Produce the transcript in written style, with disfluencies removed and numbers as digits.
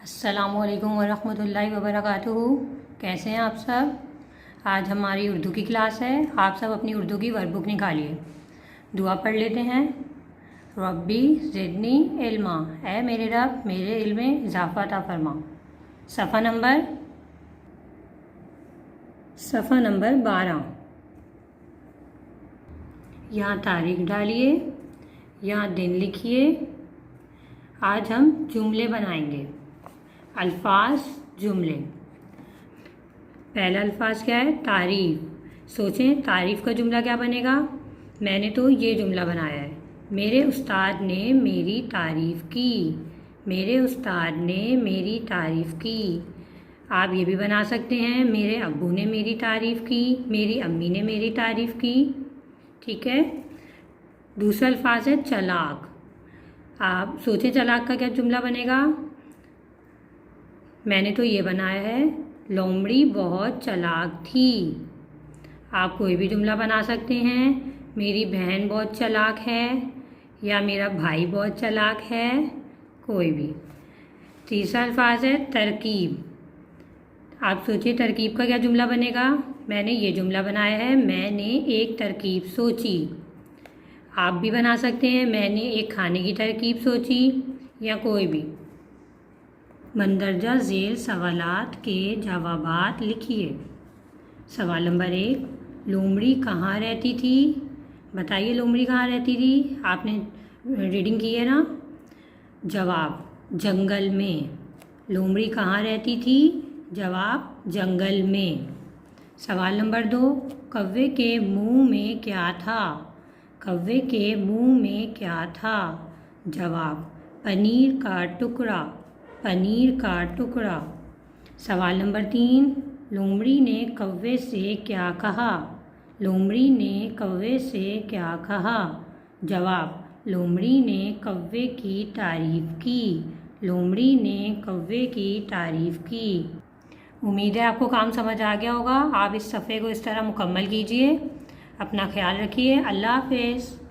अस्सलामुअलैकुम वरहमतुल्लाहि वबरकातुहू। कैसे हैं आप सब। आज हमारी उर्दू की क्लास है। आप सब अपनी उर्दू की वर्कबुक निकालिए। दुआ पढ़ लेते हैं। रब्बी ज़िदनी इल्मा, ऐ मेरे रब मेरे इल्म में इजाफ़ा अता फरमा। सफ़ा नंबर 12। यहाँ तारीख डालिए, यहाँ दिन लिखिए। आज हम जुमले बनाएंगे। अल्फाज जुमले। पहला अल्फाज क्या है? तारीफ़। सोचें तारीफ़ का जुमला क्या बनेगा। मैंने तो ये जुमला बनाया है, मेरे उस्ताद ने मेरी तारीफ़ की। मेरे उस्ताद ने मेरी तारीफ़ की। आप ये भी बना सकते हैं, मेरे अब्बू ने मेरी तारीफ़ की, मेरी अम्मी ने मेरी तारीफ़ की। ठीक है। दूसरा अल्फाज है चालाक। आप सोचें चालाक का क्या जुमला बनेगा। मैंने तो ये बनाया है, लोमड़ी बहुत चालाक थी। आप कोई भी जुमला बना सकते हैं, मेरी बहन बहुत चालाक है या मेरा भाई बहुत चालाक है, कोई भी। तीसरा अल्फाज है तरकीब। आप सोचिए तरकीब का क्या जुमला बनेगा। मैंने ये जुमला बनाया है, मैंने एक तरकीब सोची। आप भी बना सकते हैं, मैंने एक खाने की तरकीब सोची या कोई भी। मंदरजा झेल सवालात के जवाबात लिखिए। सवाल नंबर 1, लोमड़ी कहाँ रहती थी। बताइए लोमड़ी कहाँ रहती थी। आपने रीडिंग की है ना। जवाब, जंगल में। लोमड़ी कहाँ रहती थी। जवाब, जंगल में। सवाल नंबर 2, कौवे के मुंह में क्या था। कौवे के मुंह में क्या था। जवाब, पनीर का टुकड़ा। पनीर का टुकड़ा। सवाल नंबर 3, लोमड़ी ने कौवे से क्या कहा। लोमड़ी ने कौवे से क्या कहा। जवाब, लोमड़ी ने कौवे की तारीफ़ की। लोमड़ी ने कौवे की तारीफ़ की। उम्मीद है आपको काम समझ आ गया होगा। आप इस सफ़े को इस तरह मुकम्मल कीजिए। अपना ख्याल रखिए। अल्लाह हाफ़िज़।